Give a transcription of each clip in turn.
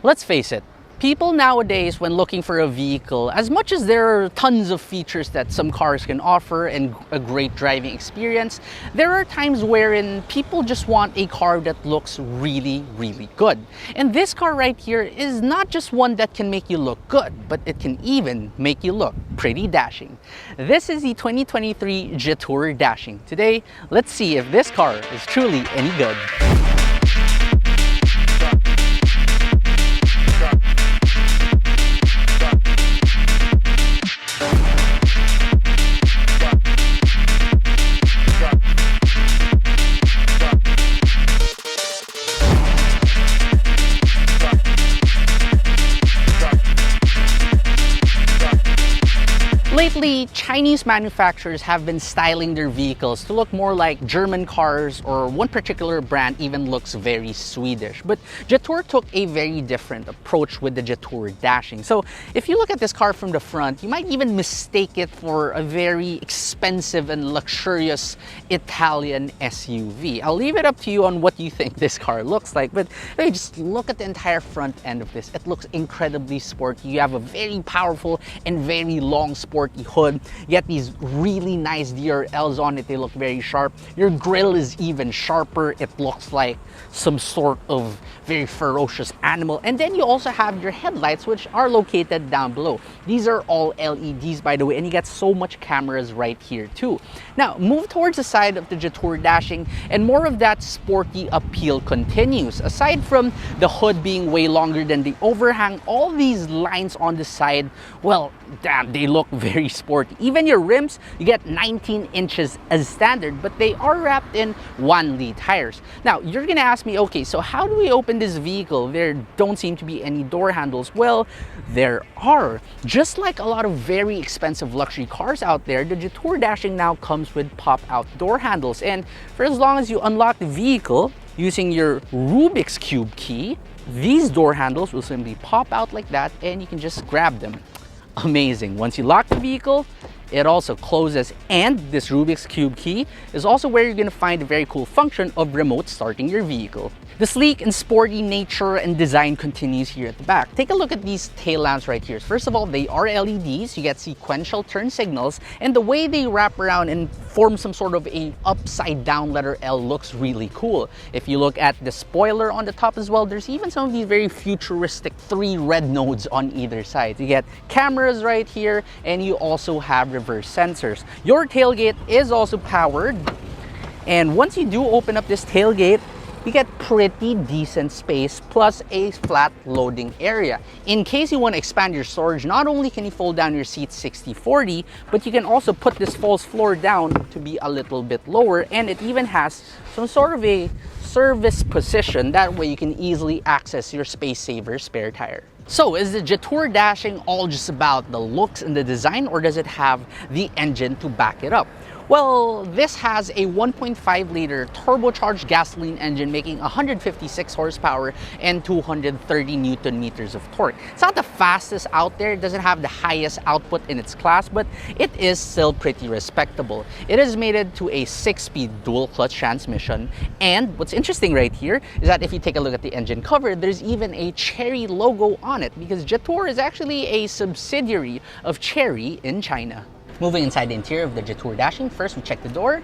Let's face it, people nowadays, when looking for a vehicle, as much as there are tons of features that some cars can offer and a great driving experience, there are times wherein people just want a car that looks really, really good. And this car right here is not just one that can make you look good, but it can even make you look pretty dashing. This is the 2023 Jetour Dashing. Today, let's see if this car is truly any good. Lately, Chinese manufacturers have been styling their vehicles to look more like German cars, or one particular brand even looks very Swedish. But Jetour took a very different approach with the Jetour Dashing. So if you look at this car from the front, you might even mistake it for a very expensive and luxurious Italian SUV. I'll leave it up to you on what you think this car looks like, but hey, just look at the entire front end of this. It looks incredibly sporty. You have a very powerful and very long sporty hood. You get these really nice DRLs on it. They look very sharp. Your grille is even sharper. It looks like some sort of very ferocious animal. And then you also have your headlights, which are located down below. These are all LEDs, by the way, and you get so much cameras right here too. Now move towards the side of the Jetour Dashing, and more of that sporty appeal continues. Aside from the hood being way longer than the overhang, all these lines on the side, well, damn, they look very sporty. Even your rims, you get 19 inches as standard, but they are wrapped in 1Li tires. Now you're gonna ask me, okay, so how do we open this vehicle? There don't seem to be any door handles. Well, there are. Just like a lot of very expensive luxury cars out there, the Jetour Dashing now comes with pop-out door handles, and for as long as you unlock the vehicle using your Rubik's Cube key, these door handles will simply pop out like that, and you can just grab them. Amazing. Once you lock the vehicle, it also closes, and this Rubik's Cube key is also where you're going to find the very cool function of remote starting your vehicle. The sleek and sporty nature and design continues here at the back. Take a look at these tail lamps right here. First of all, they are LEDs. You get sequential turn signals, and the way they wrap around and form some sort of a upside down letter L looks really cool. If you look at the spoiler on the top as well, there's even some of these very futuristic 3 red nodes on either side. You get cameras right here, and you also have reverse sensors. Your tailgate is also powered, and once you do open up this tailgate, you get pretty decent space plus a flat loading area. In case you want to expand your storage, not only can you fold down your seats 60/40, but you can also put this false floor down to be a little bit lower, and it even has some sort of a service position. That way you can easily access your space saver spare tire. So is the Jetour Dashing all just about the looks and the design, or does it have the engine to back it up? Well, this has a 1.5 liter turbocharged gasoline engine making 156 horsepower and 230 Newton meters of torque. It's not the fastest out there, it doesn't have the highest output in its class, but it is still pretty respectable. It is mated to a 6-speed dual clutch transmission, and what's interesting right here is that if you take a look at the engine cover, there's even a Chery logo on it, because Jetour is actually a subsidiary of Chery in China. Moving inside the interior of the Jetour Dashing, first we check the door.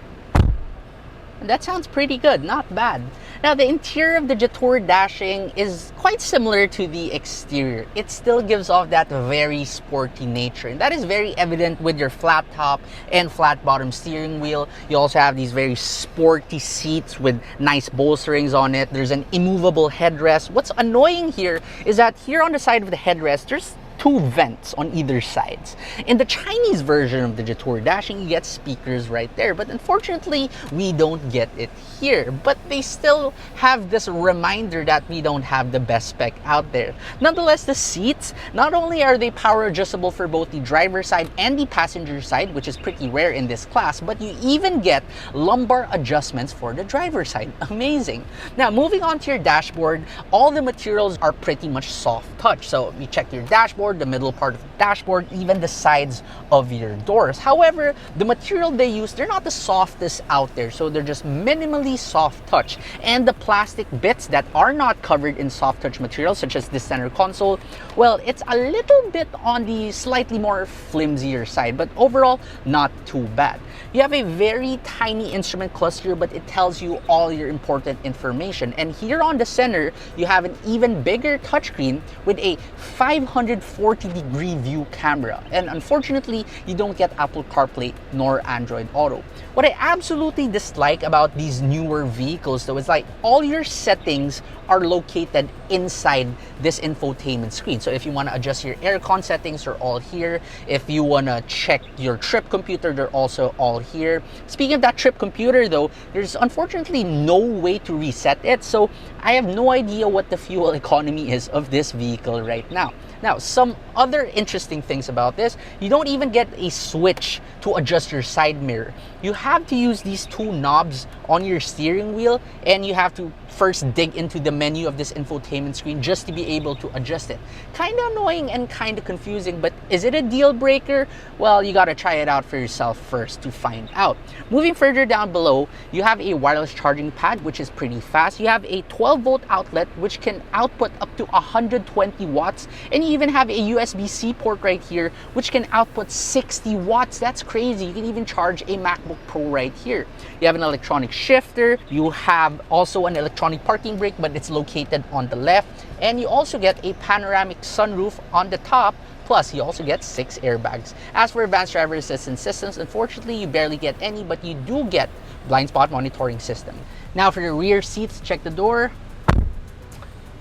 And that sounds pretty good, not bad. Now the interior of the Jetour Dashing is quite similar to the exterior. It still gives off that very sporty nature, and that is very evident with your flat top and flat bottom steering wheel. You also have these very sporty seats with nice bolsterings on it. There's an immovable headrest. What's annoying here is that here on the side of the headrest, there's 2 vents on either sides. In the Chinese version of the Jetour Dashing, you get speakers right there, but unfortunately we don't get it here. But they still have this reminder that we don't have the best spec out there. Nonetheless, the seats, not only are they power adjustable for both the driver's side and the passenger side, which is pretty rare in this class, but you even get lumbar adjustments for the driver's side. Amazing. Now moving on to your dashboard, all the materials are pretty much soft touch. So you check your dashboard, the middle part of the dashboard, even the sides of your doors. However, the material they use, they're not the softest out there, so they're just minimally soft touch. And the plastic bits that are not covered in soft touch material, such as this center console, well, it's a little bit on the slightly more flimsier side, but overall, not too bad. You have a very tiny instrument cluster, but it tells you all your important information. And here on the center, you have an even bigger touchscreen with a 540-degree view camera. And unfortunately, you don't get Apple CarPlay nor Android Auto. What I absolutely dislike about these newer vehicles, though, is like all your settings are located inside this infotainment screen. So if you want to adjust your aircon settings, they're all here. If you want to check your trip computer, they're also all here. Speaking of that trip computer, though, there's unfortunately no way to reset it. So I have no idea what the fuel economy is of this vehicle right now. Now, some other interesting things about this, you don't even get a switch to adjust your side mirror. You have to use these two knobs on your steering wheel, and you have to first dig into the menu of this infotainment screen just to be able to adjust it. Kind of annoying and kind of confusing, but is it a deal breaker? Well, you gotta try it out for yourself first to find out. Moving further down below, you have a wireless charging pad, which is pretty fast. You have a 12-volt outlet, which can output up to 120 watts, and you even have a USB-C port right here, which can output 60 watts. That's crazy. You can even charge a MacBook Pro right here. You have an electronic shifter. You have also an electronic parking brake, but it's located on the left. And you also get a panoramic sunroof on the top. Plus, you also get 6 airbags. As for advanced driver assistance systems, unfortunately, you barely get any, but you do get blind spot monitoring system. Now for the rear seats, check the door.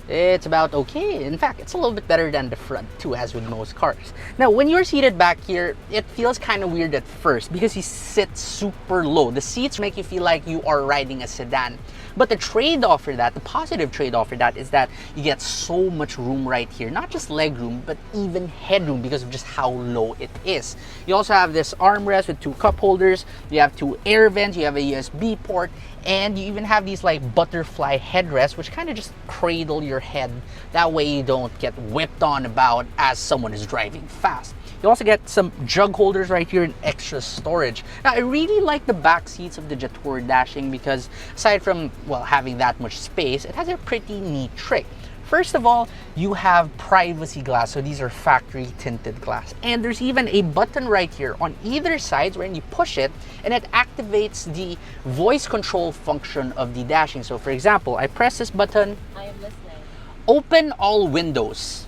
It's about okay. In fact, it's a little bit better than the front too, as with most cars. Now, when you're seated back here, it feels kind of weird at first because you sit super low. The seats make you feel like you are riding a sedan. But the trade-off for that, the positive trade-off for that, is that you get so much room right here. Not just leg room, but even headroom because of just how low it is. You also have this armrest with 2 cup holders. You have 2 air vents. You have a USB port. And you even have these like butterfly headrests, which kind of just cradle your head. That way you don't get whipped on about as someone is driving fast. You also get some jug holders right here and extra storage. Now, I really like the back seats of the Jetour Dashing because aside from, well, having that much space, it has a pretty neat trick. First of all, you have privacy glass. So these are factory tinted glass. And there's even a button right here on either side where you push it and it activates the voice control function of the dashing. So for example, I press this button. I am listening. Open all windows.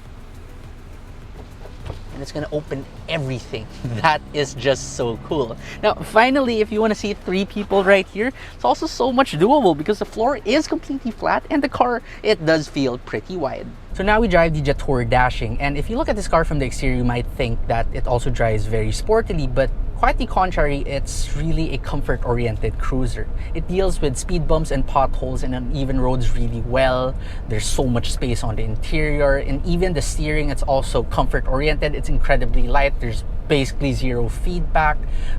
And it's gonna open everything. That is just so cool. Now, finally, if you want to see 3 people right here, it's also so much doable because the floor is completely flat and the car, it does feel pretty wide. So now we drive the Jetour Dashing, and if you look at this car from the exterior, you might think that it also drives very sportily, but quite the contrary, it's really a comfort-oriented cruiser. It deals with speed bumps and potholes and uneven roads really well. There's so much space on the interior, and even the steering, it's also comfort-oriented. It's incredibly light. There's basically 0 feedback,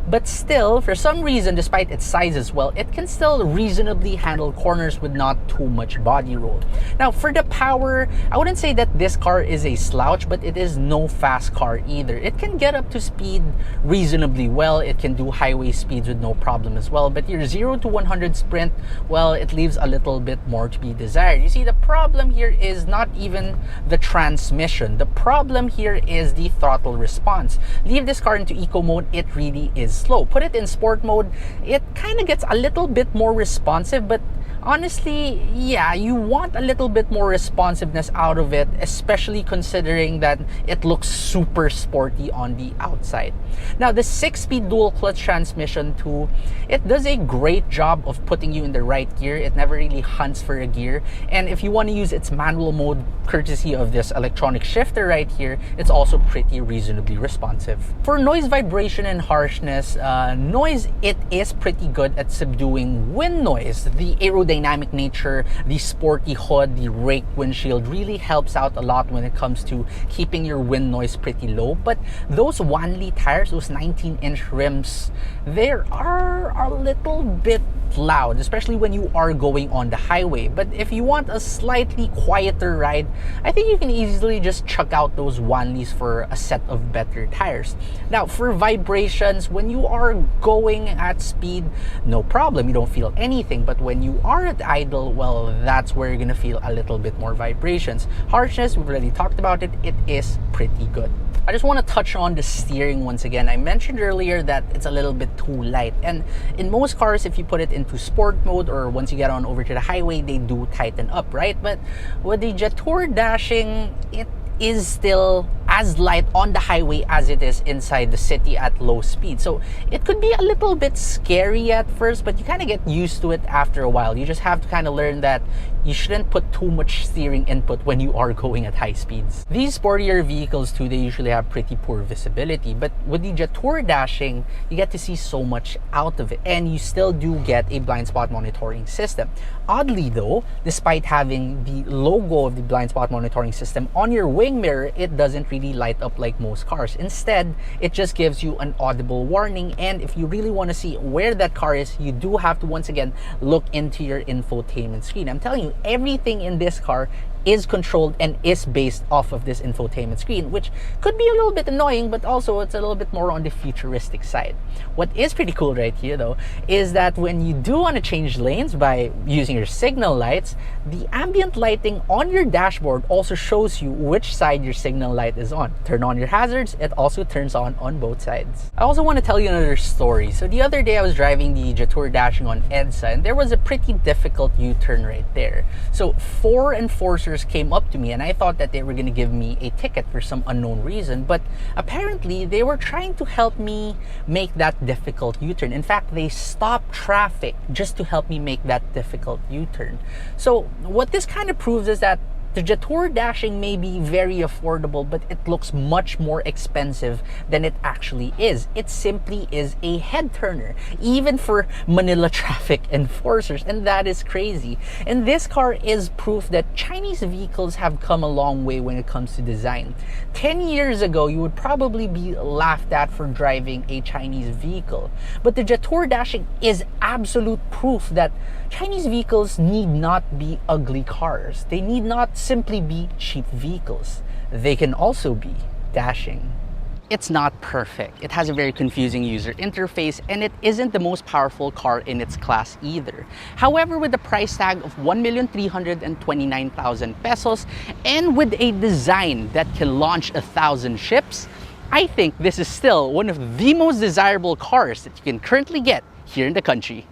but still, for some reason, despite its size as well, it can still reasonably handle corners with not too much body roll. Now, for the power, I wouldn't say that this car is a slouch, but it is no fast car either. It can get up to speed reasonably well. It can do highway speeds with no problem as well, but your 0 to 100 sprint, well, it leaves a little bit more to be desired. You see, the problem here is not even the transmission. The problem here is the throttle response. Leave this car into eco mode, it really is slow. Put it in sport mode, it kind of gets a little bit more responsive, but honestly, yeah, you want a little bit more responsiveness out of it, especially considering that it looks super sporty on the outside. Now, the 6-speed dual clutch transmission too, it does a great job of putting you in the right gear. It never really hunts for a gear. And if you want to use its manual mode, courtesy of this electronic shifter right here, it's also pretty reasonably responsive. For noise, vibration, and harshness, noise, it is pretty good at subduing wind noise. The aerodynamic nature, the sporty hood, the rake windshield really helps out a lot when it comes to keeping your wind noise pretty low. But those Wanli tires, those 19-inch rims, they are a little bit loud, especially when you are going on the highway. But if you want a slightly quieter ride, I think you can easily just chuck out those Wanlis for a set of better tires. Now, for vibrations, when you are going at speed, no problem, you don't feel anything. But when you are at idle, well, that's where you're gonna feel a little bit more vibrations. Harshness, we've already talked about it. It is pretty good. I just want to touch on the steering once again. I mentioned earlier that it's a little bit too light, and in most cars, if you put it into sport mode or once you get on over to the highway, they do tighten up, right? But with the Jetour Dashing, it is still as light on the highway as it is inside the city at low speed. So it could be a little bit scary at first, but you kind of get used to it after a while. You just have to kind of learn that you shouldn't put too much steering input when you are going at high speeds. These sportier vehicles too, they usually have pretty poor visibility, but with the Jetour Dashing, you get to see so much out of it, and you still do get a blind spot monitoring system. Oddly though, despite having the logo of the blind spot monitoring system on your wing mirror, it doesn't really light up like most cars. Instead, it just gives you an audible warning, and if you really want to see where that car is, you do have to once again look into your infotainment screen. I'm telling you, everything in this car is controlled and is based off of this infotainment screen, which could be a little bit annoying, but also it's a little bit more on the futuristic side. What is pretty cool right here though is that when you do want to change lanes by using your signal lights, the ambient lighting on your dashboard also shows you which side your signal light is on. Turn on your hazards, it also turns on both sides. I also want to tell you another story. So the other day I was driving the Jetour Dashing on EDSA, and there was a pretty difficult U-turn right there. So 4 enforcers came up to me, and I thought that they were going to give me a ticket for some unknown reason, but apparently they were trying to help me make that difficult U-turn. In fact, they stopped traffic just to help me make that difficult U-turn. So what this kind of proves is that the Jetour Dashing may be very affordable, but it looks much more expensive than it actually is. It simply is a head turner, even for Manila traffic enforcers, and that is crazy. And this car is proof that Chinese vehicles have come a long way when it comes to design. 10 years ago, you would probably be laughed at for driving a Chinese vehicle. But the Jetour Dashing is absolute proof that Chinese vehicles need not be ugly cars. They need not simply be cheap vehicles. They can also be dashing. It's not perfect. It has a very confusing user interface, and it isn't the most powerful car in its class either. However, with the price tag of 1,329,000 pesos and with a design that can launch 1,000 ships, I think this is still one of the most desirable cars that you can currently get here in the country.